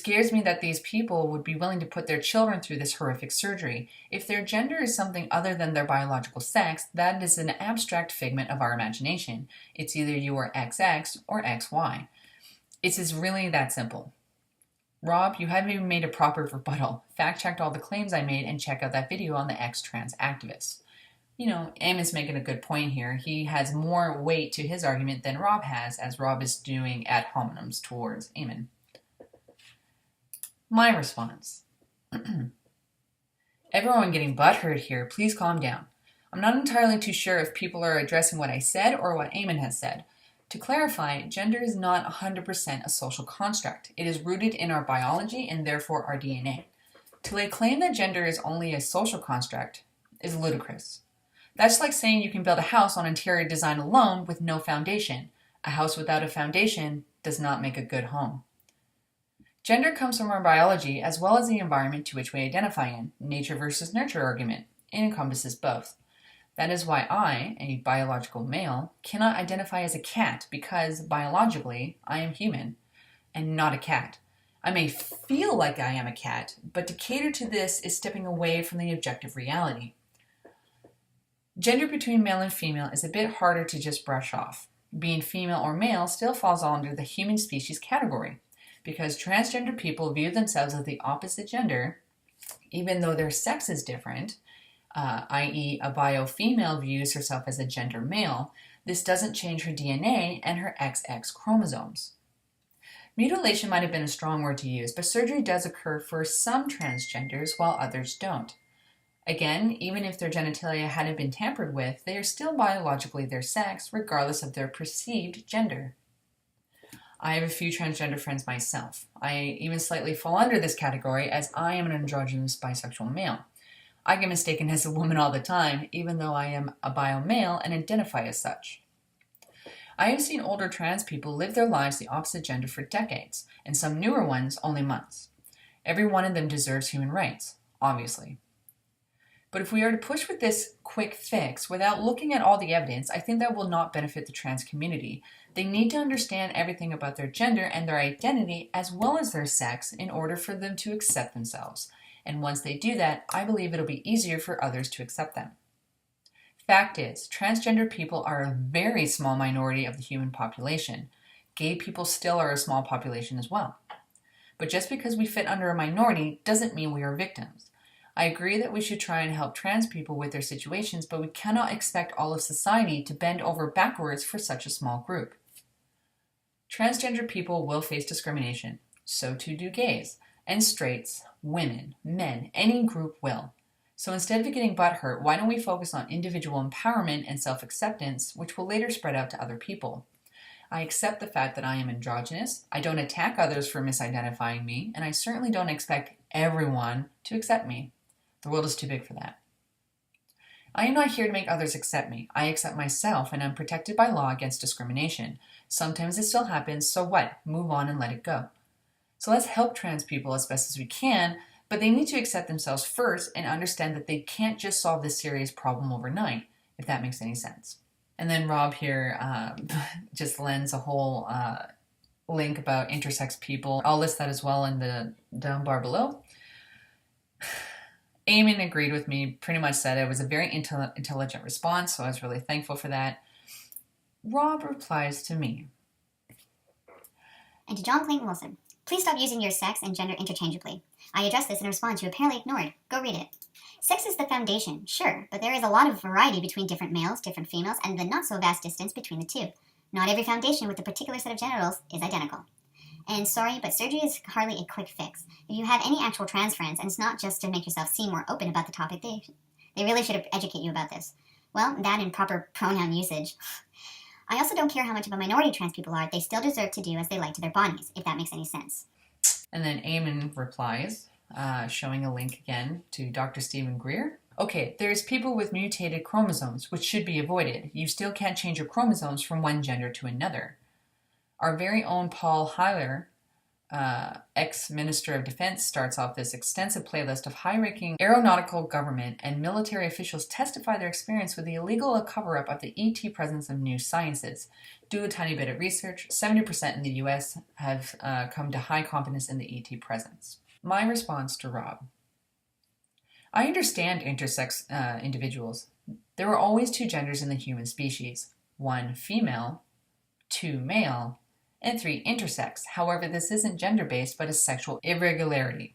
scares me that these people would be willing to put their children through this horrific surgery. If their gender is something other than their biological sex, that is an abstract figment of our imagination. It's either you are XX or XY. It's really that simple. Rob, you haven't even made a proper rebuttal. Fact-checked all the claims I made and check out that video on the ex-trans activists. You know, Eamon's making a good point here. He has more weight to his argument than Rob has, as Rob is doing ad hominems towards Eamon. My response. Everyone getting butthurt here, please calm down. I'm not entirely too sure if people are addressing what I said or what Eamon has said. To clarify, gender is not 100% a social construct. It is rooted in our biology and therefore our DNA. To lay claim that gender is only a social construct is ludicrous. That's like saying you can build a house on interior design alone with no foundation. A house without a foundation does not make a good home. Gender comes from our biology as well as the environment to which we identify in. Nature versus nurture argument. It encompasses both. That is why I, a biological male, cannot identify as a cat because biologically I am human and not a cat. I may feel like I am a cat, but to cater to this is stepping away from the objective reality. Gender between male and female is a bit harder to just brush off. Being female or male still falls under the human species category, because transgender people view themselves as the opposite gender, even though their sex is different, i.e. a bio-female views herself as a gender male. This doesn't change her DNA and her XX chromosomes. Mutilation might have been a strong word to use, but surgery does occur for some transgenders while others don't. Again, even if their genitalia hadn't been tampered with, they are still biologically their sex, regardless of their perceived gender. I have a few transgender friends myself. I even slightly fall under this category as I am an androgynous bisexual male. I get mistaken as a woman all the time, even though I am a bio male and identify as such. I have seen older trans people live their lives the opposite gender for decades, and some newer ones only months. Every one of them deserves human rights, obviously. But if we are to push with this quick fix without looking at all the evidence, I think that will not benefit the trans community. They need to understand everything about their gender and their identity as well as their sex in order for them to accept themselves. And once they do that, I believe it'll be easier for others to accept them. Fact is, transgender people are a very small minority of the human population. Gay people still are a small population as well. But just because we fit under a minority doesn't mean we are victims. I agree that we should try and help trans people with their situations, but we cannot expect all of society to bend over backwards for such a small group. Transgender people will face discrimination. So too do gays, and straights, women, men, any group will. So instead of getting butthurt, why don't we focus on individual empowerment and self-acceptance, which will later spread out to other people. I accept the fact that I am androgynous, I don't attack others for misidentifying me, and I certainly don't expect everyone to accept me. The world is too big for that. I am not here to make others accept me. I accept myself and I'm protected by law against discrimination. Sometimes it still happens, so what? Move on and let it go. So let's help trans people as best as we can, but they need to accept themselves first and understand that they can't just solve this serious problem overnight, if that makes any sense. And then Rob here just lends a whole link about intersex people. I'll list that as well in the down bar below. Eamon agreed with me, pretty much said it was a very intelligent response, so I was really thankful for that. Rob replies to me. And to John Clayton Wilson, please stop using your sex and gender interchangeably. I addressed this in a response you apparently ignored. Go read it. Sex is the foundation, sure, but there is a lot of variety between different males, different females, and the not-so-vast distance between the two. Not every foundation with a particular set of genitals is identical. And sorry, but surgery is hardly a quick fix. If you have any actual trans friends, and it's not just to make yourself seem more open about the topic, they really should educate you about this. Well, that and proper pronoun usage. I also don't care how much of a minority trans people are, they still deserve to do as they like to their bodies, if that makes any sense. And then Eamon replies, showing a link again to Dr. Stephen Greer. Okay, there's people with mutated chromosomes, which should be avoided. You still can't change your chromosomes from one gender to another. Our very own Paul Heiler ex-Minister of Defense starts off this extensive playlist of high-ranking aeronautical government and military officials testify their experience with the illegal cover-up of the ET presence of new sciences. Do a tiny bit of research. 70% in the US have come to high confidence in the ET presence. My response to Rob. I understand intersex individuals. There are always two genders in the human species. 1 female, 2 male, and 3 intersex. However, this isn't gender-based, but a sexual irregularity.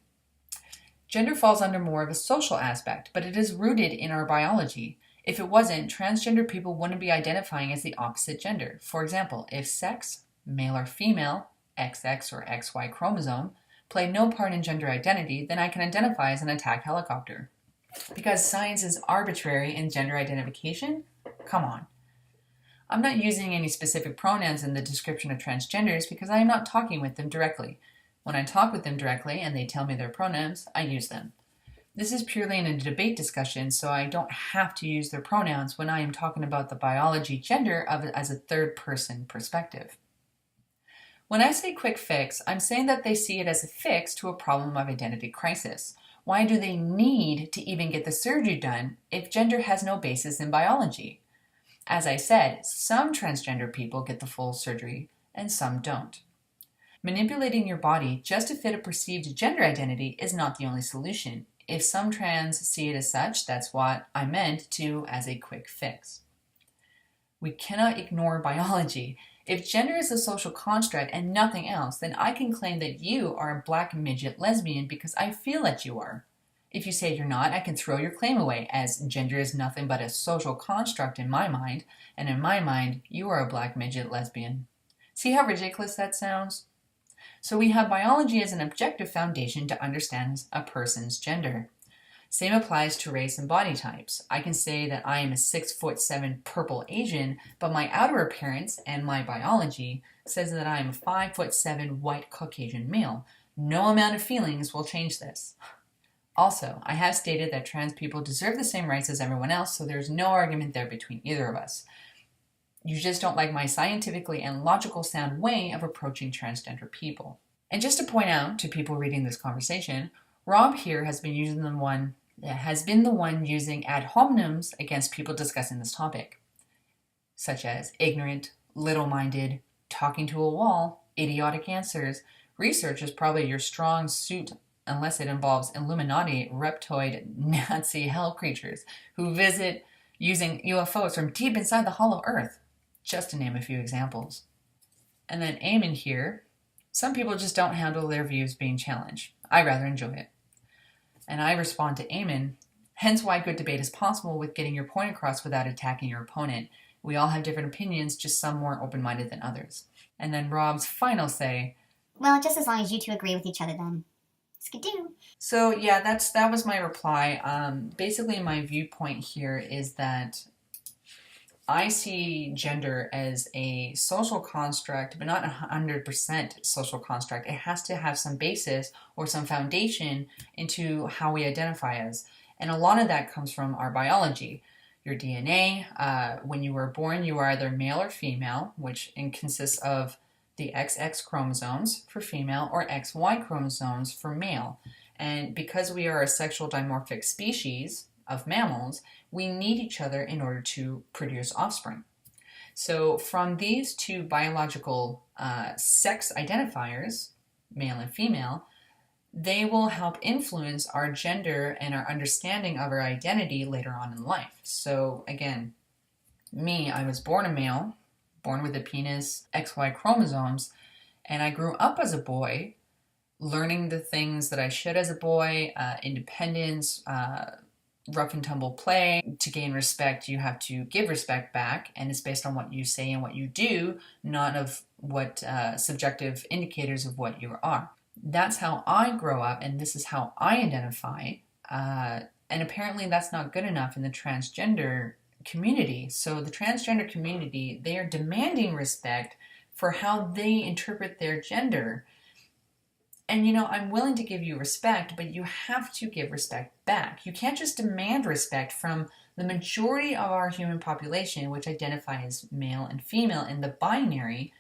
Gender falls under more of a social aspect, but it is rooted in our biology. If it wasn't, transgender people wouldn't be identifying as the opposite gender. For example, if sex, male or female, XX or XY chromosome, play no part in gender identity, then I can identify as an attack helicopter. Because science is arbitrary in gender identification? Come on. I'm not using any specific pronouns in the description of transgenders because I am not talking with them directly. When I talk with them directly and they tell me their pronouns, I use them. This is purely in a debate discussion, so I don't have to use their pronouns when I am talking about the biology gender of it as a third-person perspective. When I say quick fix, I'm saying that they see it as a fix to a problem of identity crisis. Why do they need to even get the surgery done if gender has no basis in biology? As I said, some transgender people get the full surgery and some don't. Manipulating your body just to fit a perceived gender identity is not the only solution. If some trans see it as such, that's what I meant to as a quick fix. We cannot ignore biology. If gender is a social construct and nothing else, then I can claim that you are a black midget lesbian because I feel that you are. If you say you're not, I can throw your claim away, as gender is nothing but a social construct in my mind, and in my mind, you are a black midget lesbian. See how ridiculous that sounds? So we have biology as an objective foundation to understand a person's gender. Same applies to race and body types. I can say that I am a 6'7" purple Asian, but my outer appearance and my biology says that I am a 5'7" white Caucasian male. No amount of feelings will change this. Also, I have stated that trans people deserve the same rights as everyone else, so there's no argument there between either of us. You just don't like my scientifically and logical sound way of approaching transgender people. And just to point out to people reading this conversation, Rob here has been the one using ad hominems against people discussing this topic, such as ignorant, little-minded, talking to a wall, idiotic answers. Research is probably your strong suit unless it involves Illuminati, reptoid, Nazi hell creatures who visit using UFOs from deep inside the hollow earth, just to name a few examples. And then Eamon here, some people just don't handle their views being challenged. I rather enjoy it. And I respond to Eamon, hence why good debate is possible with getting your point across without attacking your opponent. We all have different opinions, just some more open-minded than others. And then Rob's final say, well, just as long as you two agree with each other then. Skidoo. So yeah, that was my reply. Basically, my viewpoint here is that I see gender as a social construct, but not 100% social construct. It has to have some basis or some foundation into how we identify as. And a lot of that comes from our biology. Your DNA, when you were born, you are either male or female, which consists of the XX chromosomes for female or XY chromosomes for male. And because we are a sexual dimorphic species of mammals, we need each other in order to produce offspring. So from these two biological sex identifiers, male and female, they will help influence our gender and our understanding of our identity later on in life. So again, me, I was born a male, born with a penis, XY chromosomes, and I grew up as a boy, learning the things that I should as a boy, independence, rough and tumble play. To gain respect, you have to give respect back, and it's based on what you say and what you do, not of what subjective indicators of what you are. That's how I grow up, and this is how I identify, and apparently that's not good enough in the transgender community. So the transgender community, they are demanding respect for how they interpret their gender. And I'm willing to give you respect, but you have to give respect back. You can't just demand respect from the majority of our human population, which identifies male and female in the binary,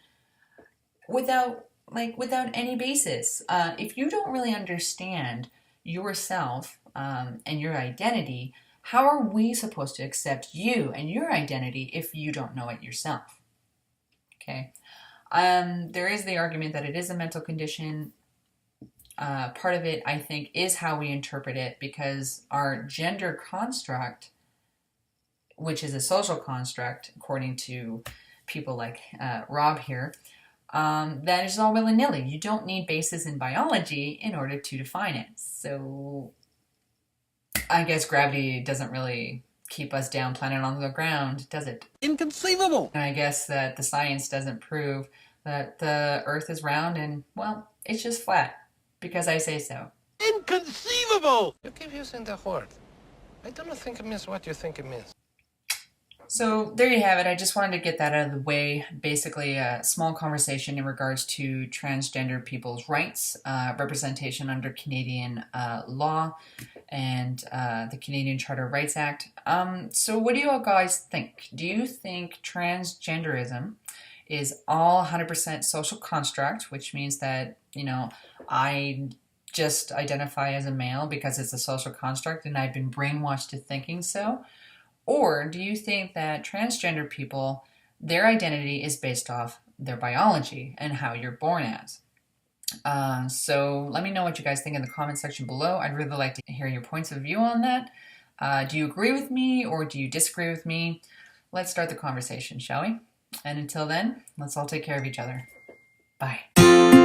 without like without any basis. If you don't really understand yourself and your identity, how are we supposed to accept you and your identity if you don't know it yourself? Okay. There is the argument that it is a mental condition. Part of it, I think, is how we interpret it, because our gender construct, which is a social construct, according to people like Rob here, that is all willy-nilly. You don't need bases in biology in order to define it. So I guess gravity doesn't really keep us down planet on the ground, does it? Inconceivable! And I guess that the science doesn't prove that the Earth is round and, well, it's just flat, because I say so. Inconceivable! You keep using the word. I don't think it means what you think it means. So there you have it. I just wanted to get that out of the way. Basically, a small conversation in regards to transgender people's rights, representation under Canadian law, and the Canadian Charter Rights Act. So what do you all guys think? Do you think transgenderism is all 100% social construct, which means that, you know, I just identify as a male because it's a social construct and I've been brainwashed to thinking so? Or do you think that transgender people, their identity is based off their biology and how you're born as? So let me know what you guys think in the comment section below. I'd really like to hear your points of view on that. Do you agree with me or do you disagree with me? Let's start the conversation, shall we? And until then, let's all take care of each other. Bye.